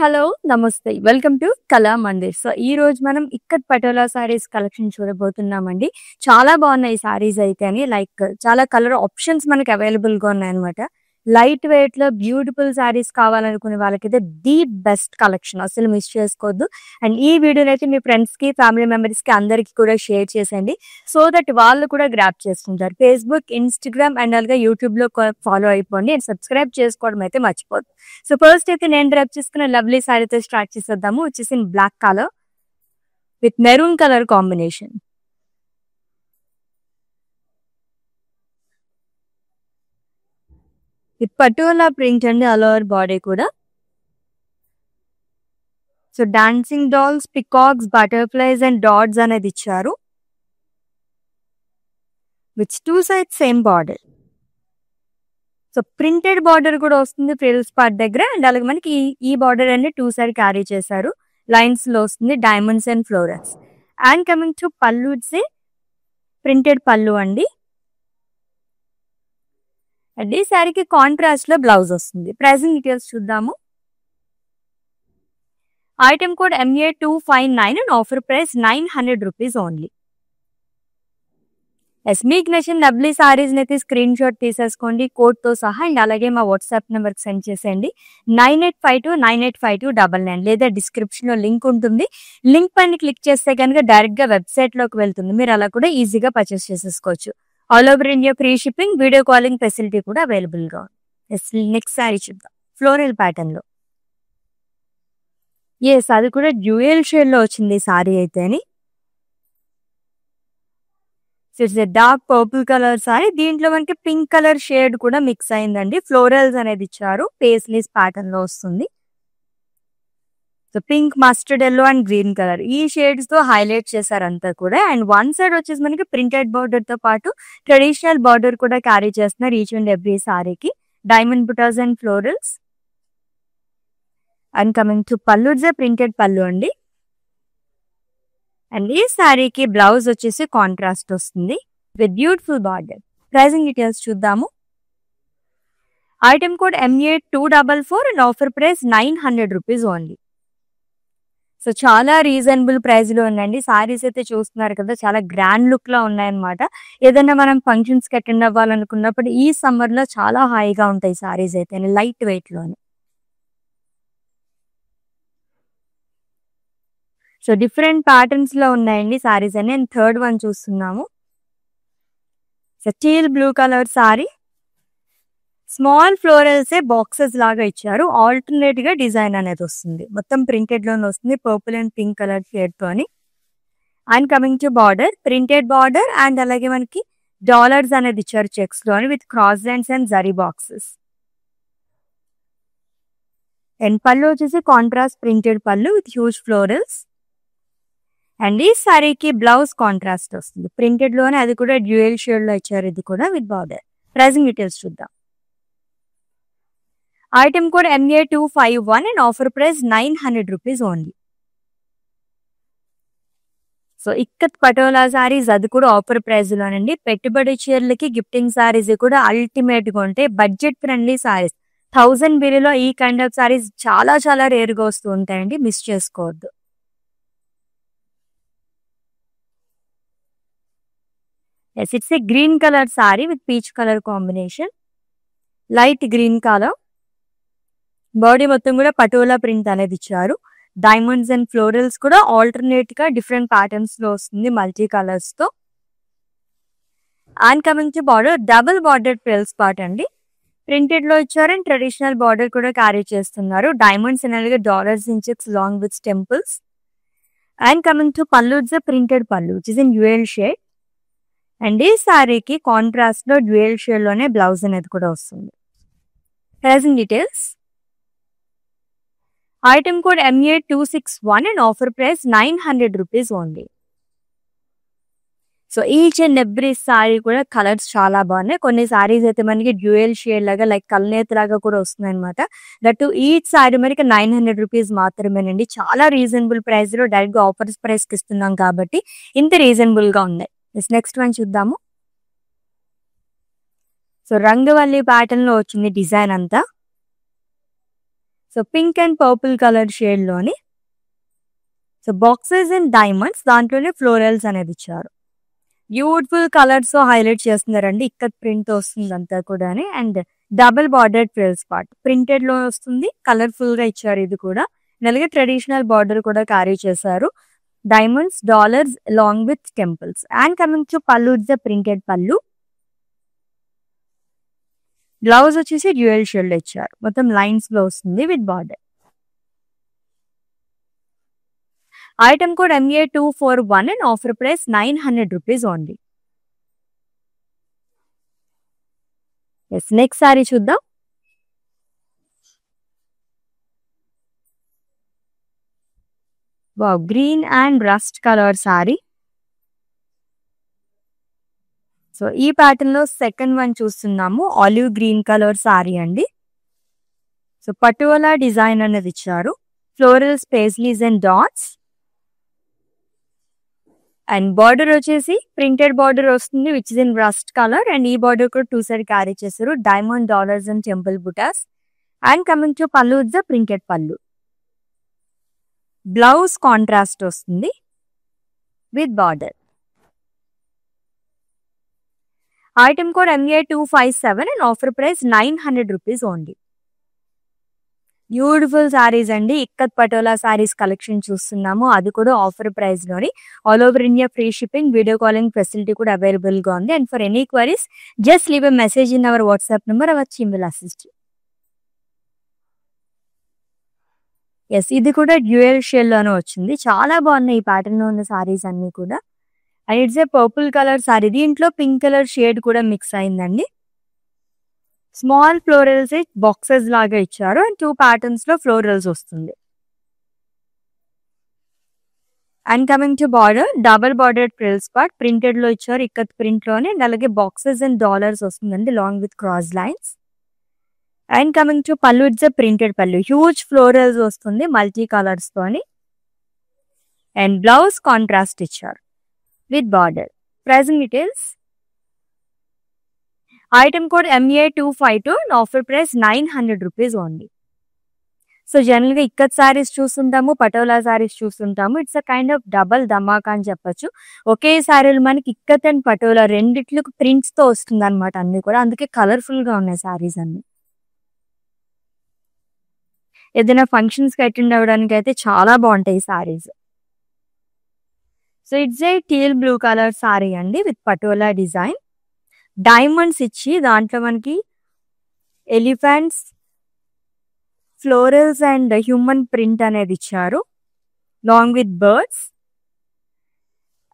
Hello! నమస్తే. Welcome to కళా Mandir. So, ఈరోజు మనం ఇక్కత్ పటోలా సారీస్ కలెక్షన్ చూడబోతున్నామండి. చాలా బాగున్నాయి ఈ సారీస్ అయితే అని. చాలా కలర్ ఆప్షన్స్ మనకి అవైలబుల్‌గా ఉన్నాయన్నమాట. లైట్ వెయిట్‌లో బ్యూటిఫుల్ సారీస్ కావాలనుకునే వాళ్ళకైతే ది బెస్ట్ కలెక్షన్. అసలు మిస్ చేసుకోవద్దు. అండ్ ఈ వీడియోనైతే మీ ఫ్రెండ్స్‌కి, ఫ్యామిలీ మెంబర్స్‌కి అందరికి కూడా షేర్ చేసేయండి. సో దట్ వాళ్ళు కూడా గ్రాబ్ చేసుకుంటారు. ఫేస్‌బుక్, ఇన్‌స్టాగ్రామ్ అండ్ అలాగే యూట్యూబ్‌లో ఫాలో అయిపోండి. అండ్ సబ్స్క్రైబ్ చేసుకోవడం అయితే మర్చిపోద్దు. సో ఫస్ట్ అయితే నేను డ్రైప్ చేసుకున్న లవ్లీ సారీతో స్టార్ట్ చేసేద్దాము. వచ్చేసి black colour with maroon colour combination. With patola print అండి ఆల్ ఓవర్ బాడీ కూడా. So dancing dolls, peacocks, butterflies and dots అనేది ఇచ్చారు. With 2 sides same border. So printed border కూడా వస్తుంది ఫ్రిల్స్ పార్ట్ దగ్గర. అండ్ అలాగే మనకి ఈ బార్డర్ అనేది 2 సైడ్ క్యారీ చేశారు. లైన్స్ లో వస్తుంది diamonds and florals. And coming to పళ్ళు వచ్చి ప్రింటెడ్ పళ్ళు అండి. అండ్ ఈ శారీకి కాంట్రాస్ట్ లో బ్లౌజ్ వస్తుంది. ప్రైసింగ్ డీటెయిల్స్ చూద్దాము. Item code MA259 and offer price 900 rupees only. మీకు నచ్చిన లవ్లీ సారీస్ అయితే స్క్రీన్ షాట్ తీసేసుకోండి కోడ్ తో సహా. అండ్ అలాగే మా వాట్సాప్ నెంబర్ కి సెండ్ చేసేయండి 9852985299 లేదా డిస్క్రిప్షన్ లో లింక్ ఉంటుంది. లింక్ పైన క్లిక్ చేస్తే కనుక డైరెక్ట్ గా వెబ్సైట్ లోకి వెళ్తుంది. మీరు అలా కూడా ఈజీగా పర్చేస్ చేసేసుకోవచ్చు. All over India free shipping, video calling facility కూడా అవైలబుల్ గా ఉంది. నెక్స్ట్ సారీ చూద్దాం. ఫ్లోరల్ ప్యాటర్న్ లో. అది కూడా డ్యూయల్ షేడ్ లో వచ్చింది సారీ అయితే అని. It's a dark purple colour sorry. దీంట్లో మనకి పింక్ కలర్ షేడ్ కూడా మిక్స్ అయిందండి. ఫ్లోరల్స్ అనేది ఇచ్చారు. పేస్లీస్ ప్యాటర్న్ లో వస్తుంది. So pink, mustard yellow and green colour ఈ షేడ్స్ తో హైలైట్ చేశారు అంతా కూడా. అండ్ వన్ సైడ్ వచ్చేసి మనకి ప్రింటెడ్ బార్డర్ తో పాటు ట్రెడిషనల్ బార్డర్ కూడా క్యారీ చేస్తున్నారు ఈచ్ అండ్ ఎవ్రీ సారీకి. Diamond butas and florals. And coming to pallu, printed pallu అండి. అండ్ ఈ శారీకి బ్లౌజ్ వచ్చేసి కాంట్రాస్ట్ వస్తుంది with beautiful border. Pricing details చూద్దాము. Item code MA244 and offer price 900 rupees only. So చాలా రీజనబుల్ ప్రైస్ లో ఉందండి. సారీస్ అయితే చూస్తున్నారు కదా, చాలా గ్రాండ్ లుక్ లో ఉన్నాయన్నమాట. ఏదైనా మనం ఫంక్షన్స్ కి అటెండ్ అవ్వాలనుకున్నప్పుడు ఈ సమ్మర్ లో చాలా హాయిగా ఉంటాయి సారీస్ అయితే లైట్ వెయిట్ లోని. సో డిఫరెంట్ ప్యాటర్న్స్ లో ఉన్నాయండి సారీస్ అని. అండ్ థర్డ్ వన్ చూస్తున్నాము. Teal blue colour sorry. Small florals boxes లాగా ఇచ్చారు. ఆల్టర్నేట్ గా డిజైన్ అనేది వస్తుంది. మొత్తం ప్రింటెడ్ లోనే వస్తుంది purple and pink colour shade తోని. And coming to border, printed border and అలాగే మనకి డాలర్స్ అనేది ఇచ్చారు చెక్స్ లోని with cross lines and zari boxes. And pallu వచ్చేసి contrast printed pallu with huge florals. And ఈ సారీకి బ్లౌజ్ కాంట్రాస్ట్ వస్తుంది ప్రింటెడ్ లోనే. అది కూడా డ్యూయల్ షేడ్ లో ఇచ్చారు. ఇది కూడా విత్ బార్డర్. ప్రైసింగ్ డీటెయిల్స్ చూద్దాం. Item code MA251 and offer price 900 rupees only. So ikat patola saris అది కూడా ఆఫర్ ప్రైస్ లోనండి. పెట్టుబడి చీరలకి గిఫ్టింగ్ సారీస్ కూడా అల్టిమేట్ గా ఉంటాయి. బడ్జెట్ ఫ్రెండ్లీ సారీస్ 1000 బిలో ఈ కైండ్ ఆఫ్ సారీస్ చాలా చాలా రేర్ గా వస్తూ ఉంటాయండి. మిస్ చేసుకోవద్దు. It's a green colour sari with peach colour combination. Light green colour. Body మొత్తం కూడా పటోలా ప్రింట్ అనేది ఇచ్చారు. డైమండ్స్ అండ్ ఫ్లోరల్స్ కూడా ఆల్టర్నేట్ గా డిఫరెంట్ ప్యాటర్న్స్ లో వస్తుంది మల్టీ కలర్స్ తో. And coming to border, double border frills part అండి. ప్రింటెడ్ లో ఇచ్చారు అండ్ ట్రెడిషనల్ బార్డర్ కూడా క్యారీ చేస్తున్నారు. డైమండ్స్ అనేది dollars in checks long with temples. And coming to pallu, printed పళ్ళు which is in dual shade. And ఈ సారీకి కాంట్రాస్ట్ లో డ్యూయల్ షేడ్ లోనే బ్లౌజ్ అనేది కూడా వస్తుంది. Pricing details. Item code MA261 and offer price 900 rupees only. So each and every saree కూడా colours చాలా బాగున్నాయి. కొన్ని సారీస్ అయితే మనకి డ్యూయల్ షేడ్ లాగా లైక్ కల్నేత లాగా కూడా వస్తున్నాయి అనమాట. దట్ ఈచ్ సారీ మనకి 900 రూపీస్ మాత్రమేనండి. చాలా రీజనబుల్ ప్రైస్ లో డైరెక్ట్ గా ఆఫర్స్ ప్రైస్ కి ఇస్తున్నాం కాబట్టి ఇంత రీజనబుల్ గా ఉన్నాయి. నెక్స్ట్ వన్ చూద్దాము. సో రంగవల్లి ప్యాటర్న్ లో వచ్చింది డిజైన్ అంతా. So pink and purple colour shade లోని సో బాక్సెస్ అండ్ డైమండ్స్ దాంట్లోనే ఫ్లోరల్స్ అనేది ఇచ్చారు. బ్యూటిఫుల్ కలర్స్ హైలైట్ చేస్తున్నారండి. ఇక్కత్ ప్రింట్ తో వస్తుంది అంతా కూడా. And double border frills part printed లో వస్తుంది. కలర్ఫుల్ గా ఇచ్చారు ఇది కూడా. అలాగే ట్రెడిషనల్ బార్డర్ కూడా క్యారీ చేశారు. Diamonds, dollars along with temples. And coming to pallu, it's the printed pallu. Blouse వచ్చేసి డ్యూయల్ షేడ్ ఇచ్చారు. మొత్తం లైన్స్ లో వస్తుంది with border. Item code MA241 and offer price 900 rupees only. Next sari చూద్దాం. Wow, green and rust colour sorry. So ఈ pattern లో second one చూస్తున్నాము. Olive green colour sorry అండి. సో పటోలా డిజైన్ అనేది ఇచ్చారు. Florals, paisleys and dots. And border వచ్చేసి printed border వస్తుంది which is in rust colour. And ఈ బార్డర్ కూడా 2 సైడ్ క్యారీ చేశారు. Diamond, dollars and temple butas. And coming to pallu, it's the printed pallu. Blouse contrast వస్తుంది with border. Item code MA257 and offer price 900 rupees only. Beautiful saris అండి. Ikat patola saris collection చూస్తున్నాము. అది కూడా offer price లోని. All over India free shipping, video calling facility కూడా available గా ఉంది. And for any queries just leave a message in our WhatsApp number. Our team will assist. Yes, ఇది కూడా డ్యూయల్ షేడ్ లోనే వచ్చింది. చాలా బాగున్నాయి ఈ ప్యాటర్న్ లో ఉన్న సారీస్ అన్ని కూడా. And it's a purple colour sorry. దీంట్లో పింక్ కలర్ షేడ్ కూడా మిక్స్ అయిందండి. స్మాల్ ఫ్లోరల్స్ బాక్సెస్ లాగా ఇచ్చారు. అండ్ 2 ప్యాటర్న్స్ లో ఫ్లోరల్స్ వస్తుంది. And coming to border, double border frills part printed లో ఇచ్చారు. ఇక్కత్ ప్రింట్ లోనే. అండ్ అలాగే బాక్సెస్ అండ్ డాలర్స్ వస్తుందండి long with cross lines. And coming to pallu, it's printed పల్లు. హ్యూజ్ ఫ్లోరల్స్ వస్తుంది మల్టీ కలర్స్ తోని. అండ్ బ్లౌజ్ కాంట్రాస్ట్ ఇచ్చారు with border. Pricing details. Item code MA252 and offer price 900 rupees only. So general గా ఇక్కత్ సారీస్ చూస్తుంటాము, పటోలా సారీస్ చూస్తుంటాము. It's a kind of double dhamaka అని చెప్పొచ్చు. ఒకే సారీలు మనకి ఇక్కత్ అండ్ పటోలా రెండిట్లు ప్రింట్స్ తో వస్తుంది అనమాట అన్ని కూడా. అందుకే కలర్ఫుల్ గా ఉన్నాయి సారీస్ అన్ని. ఏదైనా ఫంక్షన్స్ కి అటెండ్ అవ్వడానికి అయితే చాలా బాగుంటాయి ఈ saris. So it's a teal blue colour sorry అండి విత్ పటోలా డిజైన్. డైమండ్స్ ఇచ్చి దాంట్లో మనకి elephants, florals and human print అనేది ఇచ్చారు long with birds.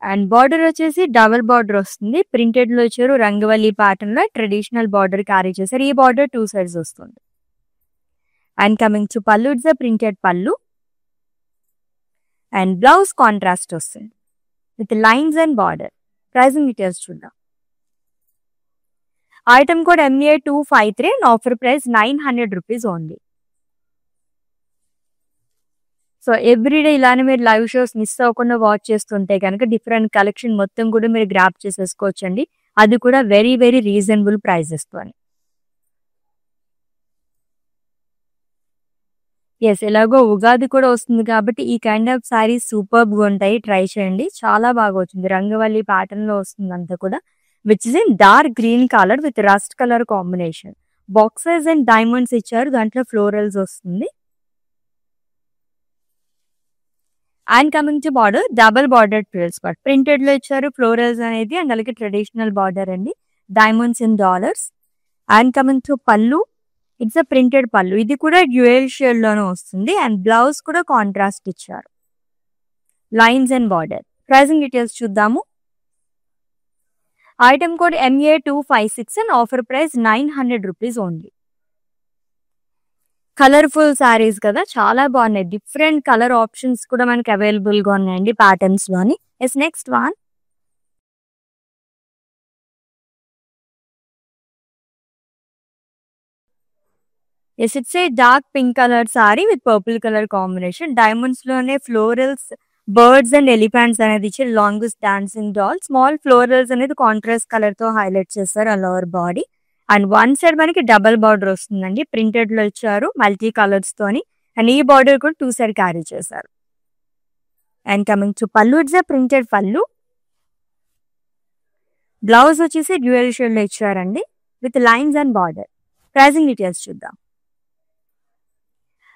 And border వచ్చేసి డబుల్ బార్డర్ వస్తుంది. ప్రింటెడ్ లో ఇచ్చారు. రంగవల్లి ప్యాటర్న్ లో ట్రెడిషనల్ బార్డర్ క్యారీ చేశారు. ఈ బార్డర్ 2 సైడ్స్ వస్తుంది. And coming to pallu, it's printed పల్లు. అండ్ బ్లౌజ్ కాంట్రాస్ట్ వస్తుంది with lines and border. Pricing details చూద్దాం. Item code MA253 and offer price 900 rupees only. So everyday ఇలానే మీరు లైవ్ షోస్ మిస్ అవ్వకుండా watch చేస్తుంటే కనుక డిఫరెంట్ కలెక్షన్ మొత్తం కూడా మీరు గ్రాప్ చేసేసుకోవచ్చండి. అది కూడా వెరీ వెరీ రీజనబుల్ ప్రైజెస్ తోని. ఎస్, ఎలాగో ఉగాది కూడా వస్తుంది కాబట్టి ఈ కైండ్ ఆఫ్ సారీస్ సూపర్బ్ గా ఉంటాయి. ట్రై చేయండి, చాలా బాగా వచ్చింది. రంగవల్లి ప్యాటర్న్ లో వస్తుంది అంతా కూడా which is in dark green colour with rust colour combination. Boxes and diamonds ఇచ్చారు. దాంట్లో ఫ్లోరల్స్ వస్తుంది. And coming to border, double border frills part printed లో ఇచ్చారు. ఫ్లోరల్స్ అనేది అండ్ అలాగే ట్రెడిషనల్ బార్డర్ అండి. Diamonds in dollars. And coming to pallu, it's printed pallu. ఇది కూడా డ్యూయల్ షేడ్ లోనే వస్తుంది. అండ్ బ్లౌజ్ కూడా కాంట్రాస్ట్ ఇచ్చారు. Lines and border. Pricing details చూద్దాము. Item code MA256 and offer price 900 rupees only. Colourful saris కదా, చాలా బాగున్నాయి. డిఫరెంట్ కలర్ ఆప్షన్స్ కూడా మనకి అవైలబుల్ గా ఉన్నాయండి ప్యాటర్న్స్ లోని. Yes, next one. Yes, it's a dark pink colour sari with purple colour combination. Diamonds లోనే ఫ్లోరల్స్, బర్డ్స్ అండ్ ఎలిఫెంట్స్ అనేది ఇచ్చి longest dancing doll. Small florals అనేది కాంట్రాస్ట్ కలర్ తో హైలైట్ చేస్తారు all over body. And one side మనకి double border వస్తుందండి. Printed లో ఇచ్చారు మల్టీ కలర్స్ తోని. అండ్ ఈ బార్డర్ కూడా 2 సైడ్ క్యారీ చేశారు. And coming to pallu, it's printed pallu. Blouse వచ్చేసి డ్యూయల్ షేడ్ లో ఇచ్చారండి with lines and border. Pricing details చూద్దాం.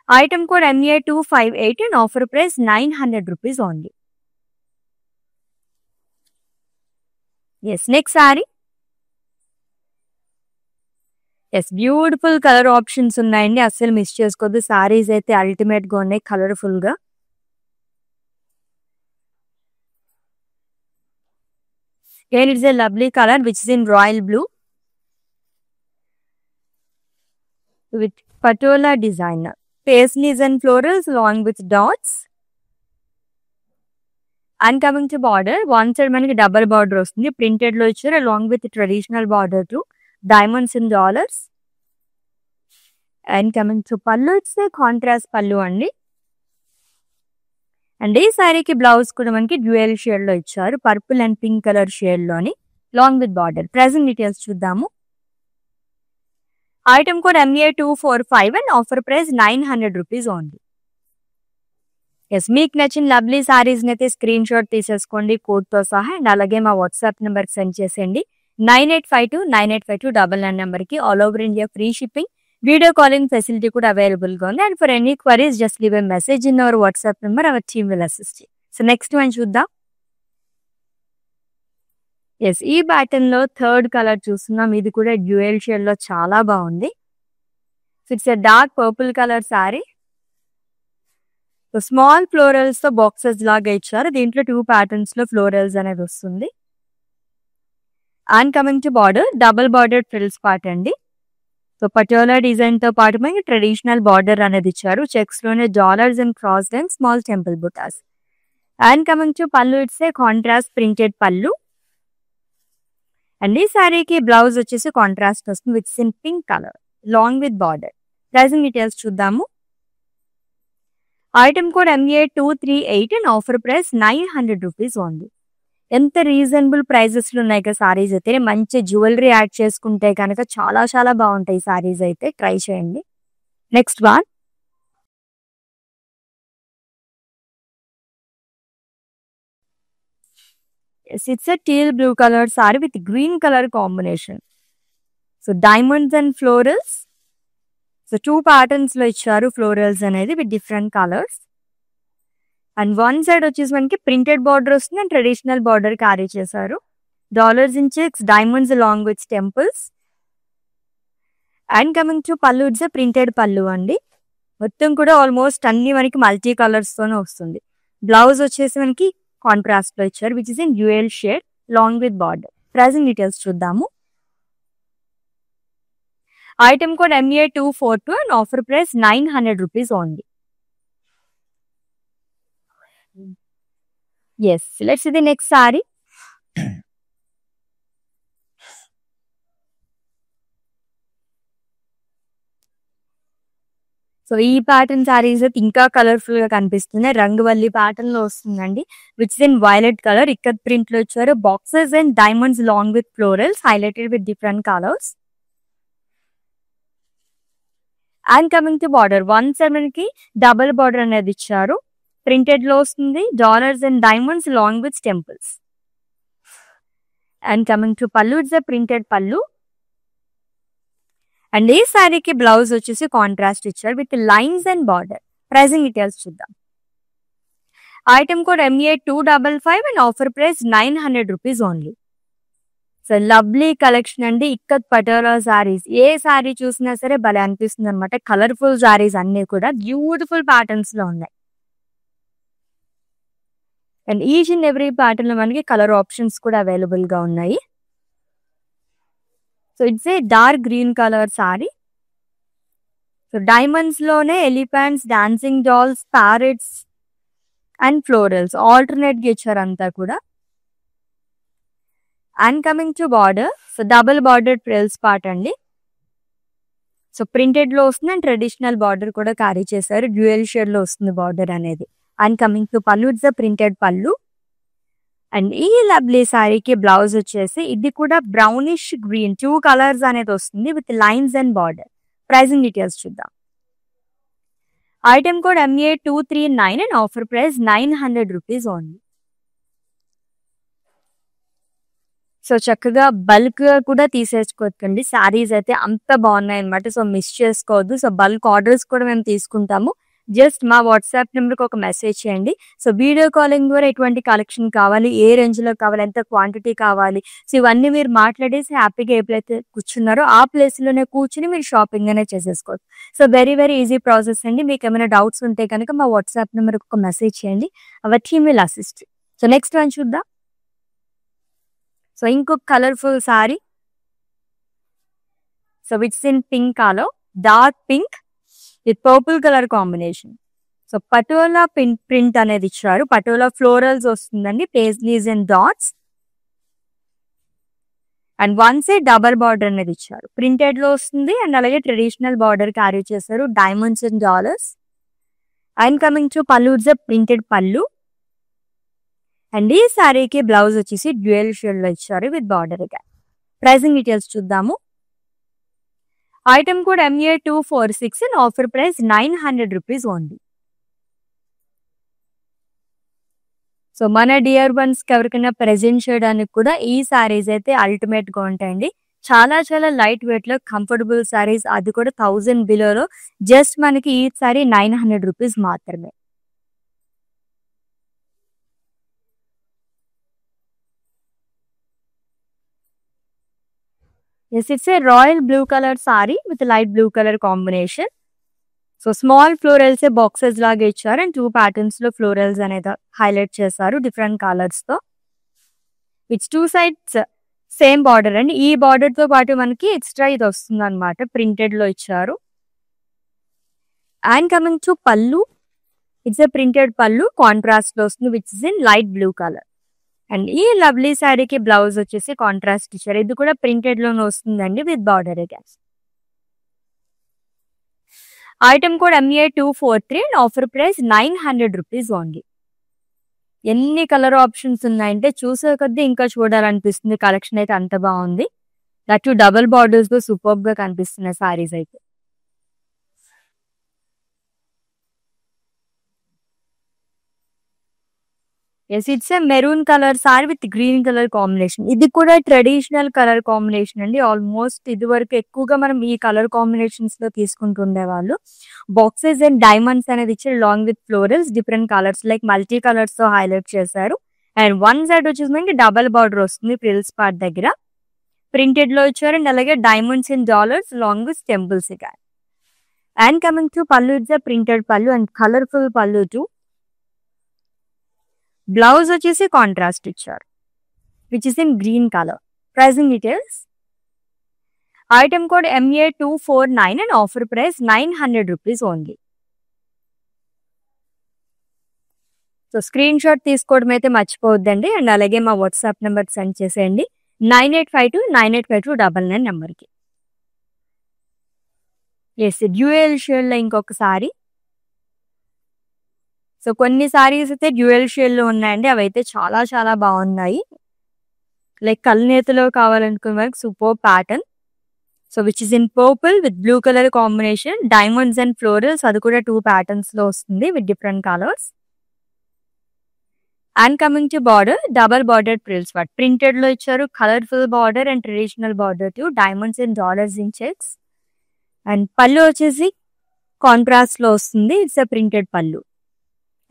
Item code MA258 and offer price 900 rupees only. Yes, next sari. Yes, beautiful colour options ఉన్నాయండి, అస్సలు miss చేసుకోవద్దు. సారీస్ అయితే ultimate గా ఉన్నాయి కలర్ఫుల్ గా. Again, it's a lovely color which is in royal blue with patola design. Paisleys and florals along with dots. And coming to border, one side manaki double border vastundi. Printed lo icharu along with traditional border too. Diamonds in dollars. And coming to pallu, it's a contrast pallu andi. And ఈ సారీకి blouse కూడా మనకి dual shade లో ఇచ్చారు, purple and pink colour shade లోని, long with border. Present details చూద్దాము. Item code MA245 and offer price 900 rupees only. Yes, మీకు నచ్చిన లవ్లీ సారీస్ అయితే స్క్రీన్ షాట్ తీసేసుకోండి కోడ్ తో సహా. అండ్ అలాగే మా వాట్సాప్ నెంబర్ సెండ్ చేసేయండి 9852985299 నెంబర్ కి. All over India free shipping, video calling facility కూడా అవైలబుల్ గా ఉంది. And for any queries just leave a message in our WhatsApp number, our team will assist you. So next one చూద్దాం. Yes, ఈ pattern లో third colour చూస్తున్నాం. ఇది కూడా dual shade లో చాలా బాగుంది. It's a dark purple colour sorry. So small florals తో బాక్సెస్ లాగా ఇచ్చారు. దీంట్లో 2 ప్యాటర్న్స్ లో ఫ్లోరల్స్ అనేది వస్తుంది. And coming to border, double border frills part అండి. సో పటోలా డిజైన్ తో పాటు మనకి ట్రెడిషనల్ బార్డర్ అనేది ఇచ్చారు. చెక్స్ లోనే dollars and cross and small temple butas. And coming to pallu, it's a contrast printed pallu. And ఈ సారీకి బ్లౌజ్ వచ్చేసి కాంట్రాస్ట్ వస్తుంది with in pink colour long with border. Pricing details చూద్దాము. Item code MA238 and offer price 900 rupees only. ఎంత reasonable prices లో ఉన్నాయి కదా సారీస్ అయితే. మంచి జ్యువెలరీ యాడ్ చేసుకుంటే కనుక చాలా చాలా బాగుంటాయి సారీస్ అయితే, ట్రై చేయండి. Next one. It's a teal blue colour sari with green colour combination. So diamonds and florals. So 2 patterns లో ఇచ్చారు ఫ్లోరల్స్ అనేది with different colours. And one side వచ్చేసి మనకి ప్రింటెడ్ బార్డర్ వస్తుంది అండ్ ట్రెడిషనల్ బార్డర్ క్యారీ చేశారు. Dollars in checks, diamonds along with temples. And coming to pallu, it's printed pallu అండి. మొత్తం కూడా ఆల్మోస్ట్ అన్ని మనకి మల్టీ కలర్స్ తోనే వస్తుంది. బ్లౌజ్ వచ్చేసి మనకి కాంట్రాస్ట్ లో ఇచ్చారు which is in dual shade long with border. Pricing details చూద్దాము. Item code MA242 and offer price 900 rupees only. Yes, let's see the next saree. So ఈ ప్యాటర్న్ సారీస్ అయితే ఇంకా కలర్ఫుల్ గా కనిపిస్తున్నాయి. రంగువల్లి ప్యాటర్న్ లో వస్తుందండి which is in violet colour. ఇక్కడ ప్రింట్ లో ఇచ్చారు boxes and diamonds long with florals highlighted with different colours. And coming to border, one side మనకి డబుల్ బార్డర్ అనేది ఇచ్చారు. ప్రింటెడ్ లో వస్తుంది dollars and diamonds long with temples. And coming to pallu, it's a printed pallu. And ఈ సారీకి blouse వచ్చేసి contrast ఇచ్చారు with lines and border. Pricing details చూద్దాం. Item code MA255 and offer price 900 rupees only. So lovely collection అండి. ఇక్కత్ పటోలా సారీస్, ఏ సారీ చూసినా సరే భలే అనిపిస్తుంది అనమాట. కలర్ఫుల్ సారీస్ అన్ని కూడా బ్యూటిఫుల్ ప్యాటర్న్స్ లో ఉన్నాయి. And each and every pattern లో మనకి కలర్ ఆప్షన్స్ కూడా అవైలబుల్ గా ఉన్నాయి. So it's a dark green colour sorry. So diamonds లోనే elephants, dancing dolls, parrots and florals alternate గా ఇచ్చారు అంతా కూడా. And coming to border, so double border frills part అండి. సో ప్రింటెడ్ లో వస్తుంది అండ్ ట్రెడిషనల్ బార్డర్ కూడా క్యారీ చేశారు. డ్యూయల్ షేడ్ లో వస్తుంది బార్డర్ అనేది. And coming to pallu, it's the printed pallu. And ఈ లవ్లీ శారీకి బ్లౌజ్ వచ్చేసి ఇది కూడా బ్రౌనిష్ గ్రీన్ 2 కలర్స్ అనేది వస్తుంది with lines and border. Pricing details చూద్దాం. Item code MA239 and offer price 900 rupees only. So చక్కగా బల్క్ కూడా తీసేసుకోవచ్చండి. శారీస్ అయితే అంత బాగున్నాయి అనమాట. సో మిస్ చేసుకోవద్దు. సో బల్క్ ఆర్డర్స్ కూడా మేము తీసుకుంటాము. జస్ట్ మా వాట్సాప్ నెంబర్కి ఒక మెసేజ్ చేయండి. సో వీడియో కాలింగ్ ద్వారా ఎటువంటి కలెక్షన్ కావాలి, ఏ రేంజ్లో కావాలి, ఎంత క్వాంటిటీ కావాలి, సో ఇవన్నీ మీరు మాట్లాడేసి హ్యాపీగా ఏ ప్లేస్ కూర్చున్నారో ఆ ప్లేస్లోనే కూర్చుని మీరు షాపింగ్ అనేది చేసేసుకోవచ్చు. So very very easy process అండి. మీకు ఏమైనా డౌట్స్ ఉంటే కనుక మా వాట్సాప్ నెంబర్కి ఒక మెసేజ్ చేయండి. Hour team will assist. So next one చూద్దాం. సో ఇంకొక colourful sorry. So it's in pink colour, dark pink with purple colour combination. So patola print అనేది ఇచ్చారు. పటోలా ఫ్లోరల్స్ వస్తుందండి, paisleys and dots. And one side double border అనేది ఇచ్చారు. Printed లో వస్తుంది and అలాగే ట్రెడిషనల్ బార్డర్ క్యారీ చేశారు, diamonds and dollars. And coming to pallu, it's printed pallu. And ఈ శారీకి బ్లౌజ్ వచ్చేసి డ్యూయల్ షేడ్ లో ఇచ్చారు విత్ బార్డర్ గా. ప్రైసింగ్ డీటెయిల్స్ చూద్దాము. Item code MA246 and offer price 900 rupees only. So మన డియర్ వన్స్ కి ఎవరికైనా ప్రెజెంట్ చేయడానికి కూడా ఈ శారీస్ అయితే అల్టిమేట్ గా ఉంటాయండి. చాలా చాలా లైట్ వెయిట్ లో కంఫర్టబుల్ శారీస్, అది కూడా 1000 బిలోలో. జస్ట్ మనకి ఈ శారీ 900 రూపీస్ మాత్రమే. Yes, it's a royal blue color saree with a light blue color combination. So small florals boxes లాగా ఇచ్చారు అండ్ 2 ప్యాటర్న్స్ లో ఫ్లోరల్స్ అనేది హైలైట్ చేశారు డిఫరెంట్ కలర్స్ తో. విత్ 2 సైడ్స్ సేమ్ బార్డర్ అండి. ఈ బార్డర్ తో పాటు మనకి ఎక్స్ట్రా ఇది వస్తుంది అనమాట, ప్రింటెడ్ లో ఇచ్చారు. And coming to pallu, it's a printed pallu, contrast లో వస్తుంది which is in light blue colour. And ఈ లవ్లీ శారీకి బ్లౌజ్ వచ్చేసి కాంట్రాస్ట్ ఇచ్చారు. ఇది కూడా ప్రింటెడ్ లోనే వస్తుందండి విత్ బార్డర్ గ్యాస్. Item code MA243 and offer price 900 rupees only. ఎన్ని కలర్ ఆప్షన్స్ ఉన్నాయంటే చూసే కొద్దీ ఇంకా చూడాలనిపిస్తుంది. కలెక్షన్ అయితే అంత బాగుంది. దట్ డబుల్ బార్డర్స్ తో సూపర్ గా కనిపిస్తున్నాయి సారీస్ అయితే. Yes, it's a maroon colour sari with green colour combination. ఇది కూడా ట్రెడిషనల్ కలర్ కాంబినేషన్ అండి. ఆల్మోస్ట్ ఇది వరకు ఎక్కువగా మనం ఈ కలర్ కాంబినేషన్స్ లో తీసుకుంటుండే వాళ్ళు. బాక్సెస్ అండ్ డైమండ్స్ అనేది ఇచ్చారు long with florals, different colours like multi colours తో హైలైట్ చేశారు. అండ్ వన్ సైడ్ వచ్చేసి మనకి డబల్ బార్డర్ వస్తుంది ప్రిల్స్ పార్ట్ దగ్గర, ప్రింటెడ్ లో ఇచ్చారు. అండ్ అలాగే diamonds and dollars long with temples ఇక. And coming to pallu, it's a printed pallu and colourful పళ్ళు టూ. బ్లౌజ్ వచ్చేసి కాంట్రాస్ట్ ఇచ్చారు which is in green colour. Pricing details. Item code MA249 and offer price 900 rupees only. So screen shot తీసుకోవడం అయితే మర్చిపోవద్దండి. And అలాగే మా WhatsApp number send చేసేయండి 9852985299 నెంబర్కి. ఎస్, డ్యూయల్ షేడ్ లో ఇంకొకసారి. సో కొన్ని సారీస్ అయితే డ్యూయల్ షేడ్ లో ఉన్నాయండి, అవి అయితే చాలా చాలా బాగున్నాయి. లైక్ కల్నేతలో కావాలనుకున్న వాళ్ళకి super pattern. So which is in purple with blue colour combination, diamonds and florals, అది కూడా 2 ప్యాటర్న్స్ లో వస్తుంది with different colours. And coming to border, double border frills part printed లో ఇచ్చారు. Colourful border and traditional border to diamonds and dollars in checks. And pallu వచ్చేసి contrast లో వస్తుంది, it's a printed pallu.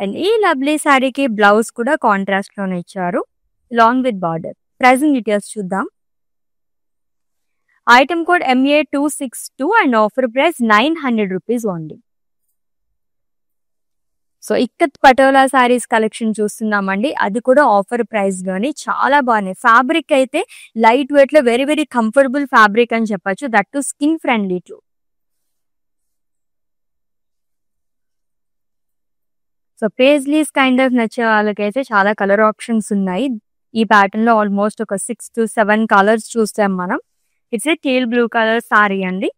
And ఈ లవ్లీ శారీకి blouse కూడా contrast లోనే ఇచ్చారు long with border. Pricing details చూద్దాం. Item code MA262 and offer price 900 rupees only. So ikat patola saris collection చూస్తున్నామండి, అది కూడా ఆఫర్ ప్రైస్ లోని. చాలా బాగున్నాయి. ఫ్యాబ్రిక్ అయితే లైట్ వెయిట్ లో వెరీ వెరీ కంఫర్టబుల్ ఫ్యాబ్రిక్ అని చెప్పొచ్చు, that to skin friendly two. So paisleys kind of నచ్చే వాళ్ళకైతే చాలా కలర్ ఆప్షన్స్ ఉన్నాయి. ఈ ప్యాటర్న్ లో ఆల్మోస్ట్ ఒక 6 to 7 కలర్స్ చూస్తాం మనం. It's a teal blue colour sorry అండి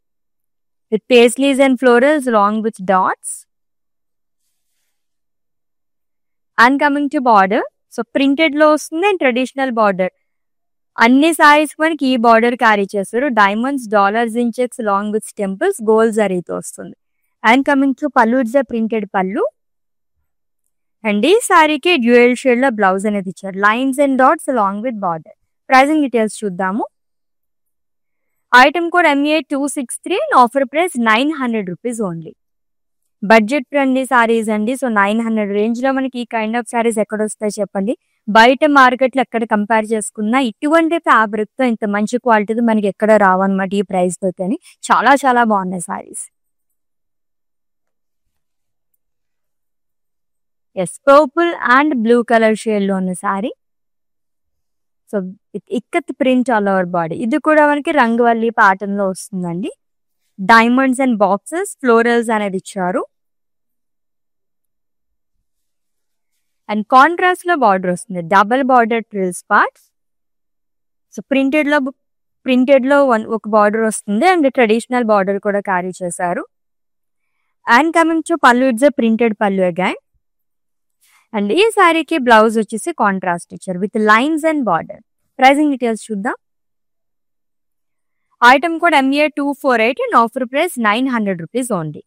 with paisleys and florals long with dots. And coming to border, so printed లో వస్తుంది అండ్ ట్రెడిషనల్ బార్డర్. అన్ని సారీస్ మనకి ఈ బార్డర్ క్యారీ చేస్తారు. Diamonds, dollars in checks long with temples, gold జరీతో వస్తుంది. And coming to pallu, it's the printed pallu. And ఈ సారీకి డ్యూయల్ షేడ్ లో బ్లౌజ్ అనేది ఇచ్చారు. Lines and dots long with border. Pricing details చూద్దాము. Item code MA263 and offer price 900 rupees only. Budget friendly saris అండి. So 900 range లో మనకి ఈ కైండ్ ఆఫ్ సారీస్ ఎక్కడ వస్తాయి చెప్పండి. బయట మార్కెట్ లో ఎక్కడ కంపేర్ చేసుకున్నా ఇటువంటి ఫ్యాబ్రిక్ తో ఇంత మంచి క్వాలిటీతో మనకి ఎక్కడ రావన్నమాట ఈ ప్రైస్ తో. కానీ చాలా చాలా బాగున్నాయి saris. Yes, purple and blue colour shade లో ఉన్న sari. So ikat print all over body. ఇది కూడా మనకి రంగవల్లి ప్యాటర్న్ లో వస్తుందండి. డైమండ్స్ అండ్ బాక్సెస్, ఫ్లోరల్స్ అనేది ఇచ్చారు. అండ్ కాంట్రాస్ట్ లో బార్డర్ వస్తుంది, double border frills parts. So printed లో ఒక బార్డర్ వస్తుంది అండ్ ట్రెడిషనల్ బార్డర్ కూడా క్యారీ చేశారు. And coming to pallu, it's printed pallu again. And ఈ సారీకి బ్లౌజ్ వచ్చేసి కాంట్రాస్ట్ ఇచ్చారు with lines and border. Pricing details చూద్దాం. Item code MA248 and offer price 900 rupees only.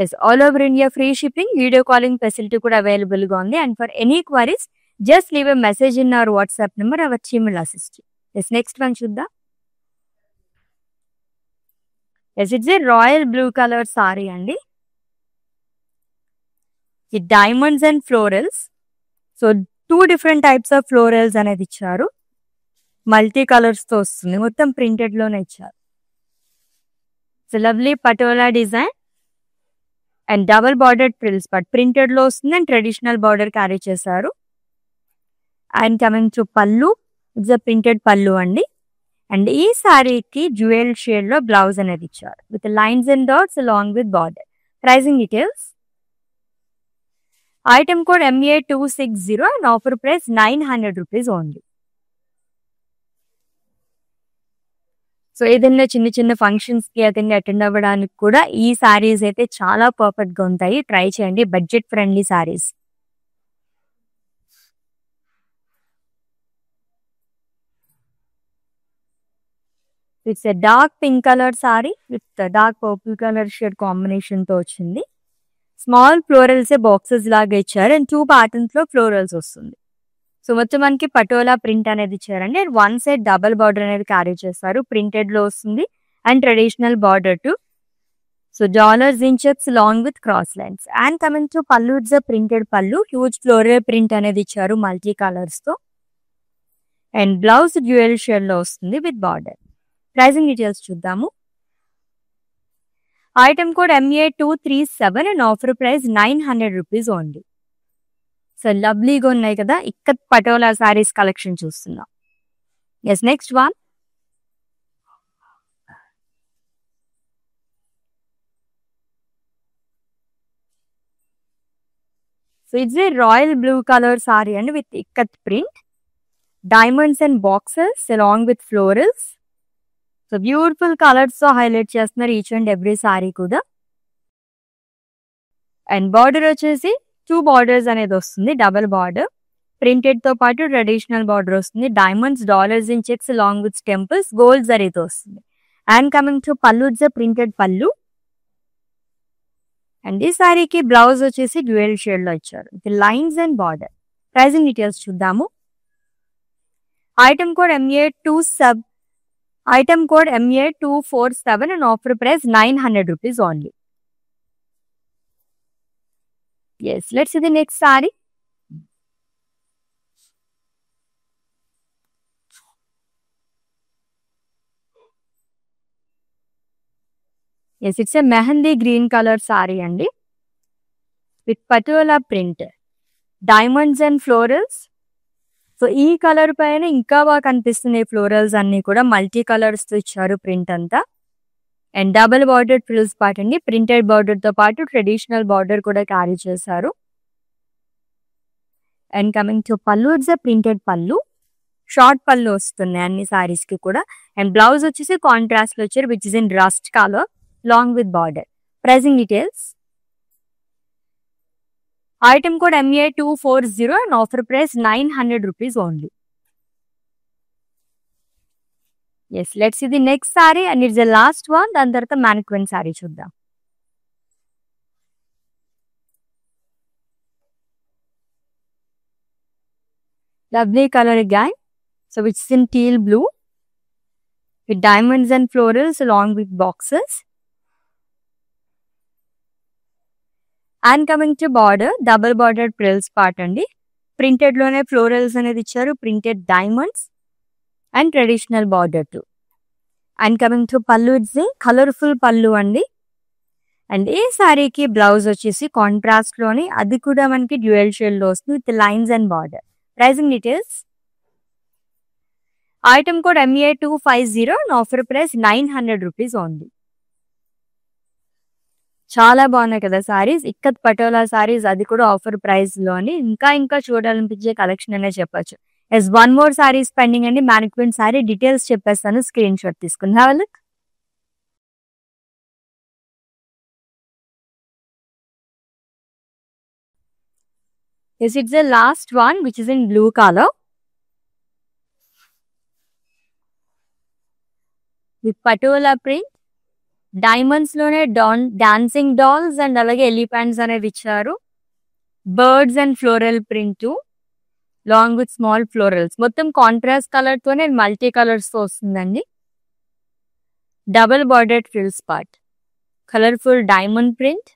Yes, all over India free shipping, video calling facility కూడా available గా ఉంది. And for any queries just leave a message in our WhatsApp number, our team will assist you. Yes, next one చూద్దాం. Yes, it's a royal blue colour sorry అండి. ఈ diamonds and florals. So 2 different types of florals అనేది ఇచ్చారు. Multi colours తో వస్తుంది, మొత్తం printed లోనే ఇచ్చారు. So lovely patola design and double border trills part. Printed లో వస్తుంది అండ్ ట్రెడిషనల్ బార్డర్ క్యారీ చేశారు. And coming to pallu, it's printed pallu అండి. అండ్ ఈ సారీకి జ్యువెల్ షేడ్ లో బ్లౌజ్ అనేది ఇచ్చారు with lines and dots along with border. Pricing details. Item code MA260 and offer price 900 rupees only. So ఏదైనా చిన్న చిన్న ఫంక్షన్స్ కి అతన్ని అటెండ్ అవ్వడానికి కూడా ఈ సారీస్ అయితే చాలా పర్ఫెక్ట్ గా ఉంటాయి. ట్రై చేయండి, budget friendly saris. It's a dark pink colour sari with dark purple colour shade combination తో వచ్చింది. స్మాల్ ఫ్లోరల్స్ బాక్సెస్ లాగా ఇచ్చారు అండ్ 2 ప్యాటర్న్స్ లో ఫ్లోరల్స్ వస్తుంది. సో మొత్తం మనకి పటోలా ప్రింట్ అనేది ఇచ్చారండి. అండ్ 1 సైడ్ డబల్ బార్డర్ అనేది క్యారీ చేస్తారు. ప్రింటెడ్ లో వస్తుంది and traditional border to. So dollars in checks long with cross lines. And coming to pallu, it's printed పళ్ళు. హ్యూజ్ ఫ్లోరల్ ప్రింట్ అనేది ఇచ్చారు మల్టీ కలర్స్ తో. అండ్ బ్లౌజ్ డ్యూయల్ షేడ్ లో వస్తుంది విత్ బార్డర్. ప్రైజింగ్ డీటెయిల్స్ చూద్దాము. Item code MA237 and offer price 900 rupees only. So లవ్లీగా ఉన్నాయి కదా, ఇక్కత్ పటోలా సారీస్ కలెక్షన్ చూస్తున్నాం. Yes, next one. So it's a royal blue colour sorry అండి with ikat print, diamonds and boxes along with florals. So beautiful colours తో highlight చేస్తున్నారు each and every saree కూడా. And border వచ్చేసి 2 borders అనేది వస్తుంది, డబల్ బార్డర్. ప్రింటెడ్ తో పాటు traditional border వస్తుంది. Diamonds, dollars in checks along with temples, gold జరీతో వస్తుంది. And coming to pallu, it's printed pallu. And ఈ సారీకి బ్లౌజ్ వచ్చేసి డ్యూయల్ షేడ్ లో ఇచ్చారు with lines and border. Pricing details చూద్దాము. Item code MA247 and offer price 900 rupees only. Yes, let's see the next saree. Yes, it's a mehendi green color saree andi with patola print, diamonds and florals. So ఈ colour పైన ఇంకా బాగా కనిపిస్తున్నాయి florals అన్ని కూడా. Multi colours తో ఇచ్చారు print అంతా. And double border frills part అండి. ప్రింటెడ్ బార్డర్ తో పాటు ట్రెడిషనల్ బార్డర్ కూడా క్యారీ చేశారు. And coming to pallu, it's printed పళ్ళు. షార్ట్ పళ్ళు వస్తున్నాయి అన్ని సారీస్ కి కూడా. అండ్ బ్లౌజ్ వచ్చేసి కాంట్రాస్ట్ లో వచ్చారు which is in rust colour long with border. Pricing details. Item code MA240 and offer price 900 rupees only. Yes, let's see the next saree and it's the last one. దాని తర్వాత mannequin saree చూద్దాం. Lovely color again. So it's in teal blue with diamonds and florals along with boxes. And coming to border, double bordered frills part andi. Printed lone florals anedi icharu, printed diamonds and traditional border too. And coming to pallu, it's a colorful pallu andi. And ఏ సారీకి blouse వచ్చేసి contrast లోని అది కూడా మనకి dual shade లో వస్తుంది with lines and border. Pricing details. Item code MA250 and offer price 900 rupees only. చాలా బాగున్నాయి కదా సారీస్. ఇక్కత్ పటోలా సారీస్, అది కూడా ఆఫర్ ప్రైస్ లోని. ఇంకా చూడాలనిపించే కలెక్షన్ అనే చెప్పొచ్చు. Yes, one more saris pending అండి. మ్యానిక్విన్ సారీ డీటెయిల్స్ చెప్పేస్తాను, స్క్రీన్ షాట్ తీసుకుని have a look. Yes, it's the last one which is in blue color with patola print. Diamonds lone dancing dolls and alage elephants అనేవి ఇచ్చారు. Birds and floral print too, along with small florals. మొత్తం contrast colour తోనే multi colours తో వస్తుందండి. Double bordered frills part, colourful diamond print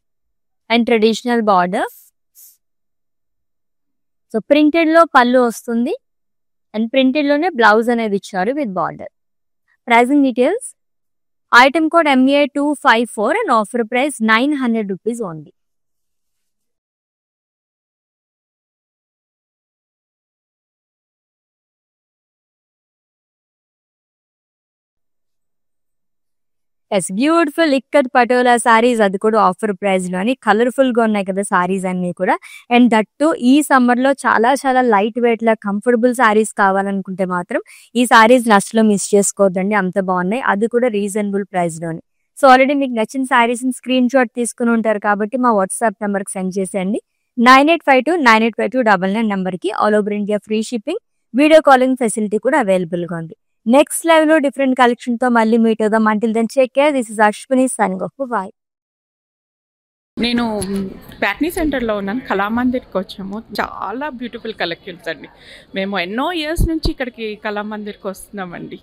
and traditional border. So printed లో పళ్ళు వస్తుంది and printed లోనే బ్లౌజ్ అనేది ఇచ్చారు with border. Pricing details. Item code MA254 and offer price 900 rupees only. Yes, beautiful ikat patola saris, అది కూడా ఆఫర్ ప్రైస్ లోని. Colourful గా ఉన్నాయి కదా సారీస్ అన్ని కూడా. అండ్ దట్టు ఈ సమ్మర్ లో చాలా లైట్ వెయిట్ లా కంఫర్టబుల్ సారీస్ కావాలనుకుంటే మాత్రం ఈ సారీస్ నష్టలో మిస్ చేసుకోవద్దండి, అంత బాగున్నాయి. అది కూడా రీజనబుల్ ప్రైస్ లోని. సో ఆల్రెడీ మీకు నచ్చిన సారీస్ స్క్రీన్ షాట్ తీసుకుని ఉంటారు కాబట్టి మా వాట్సాప్ నెంబర్ కి సెండ్ చేసేయండి. 9852985299 నెంబర్ కి. All over India free shipping, video calling facility కూడా అవైలబుల్ గా ఉంది. నెక్స్ట్ లైవ్ లో డిఫరెంట్ కలెక్షన్ తో మళ్ళీ మీట్ అవుదాం. Until then take care. This is Ashwini signing off. Bye. నేను ప్యాట్నీ సెంటర్లో ఉన్నాను. కళామందిర్కి వచ్చాము. చాలా బ్యూటిఫుల్ కలెక్షన్స్ అండి. మేము ఎన్నో ఇయర్స్ నుంచి ఇక్కడికి కళామందిర్కి వస్తున్నామండి.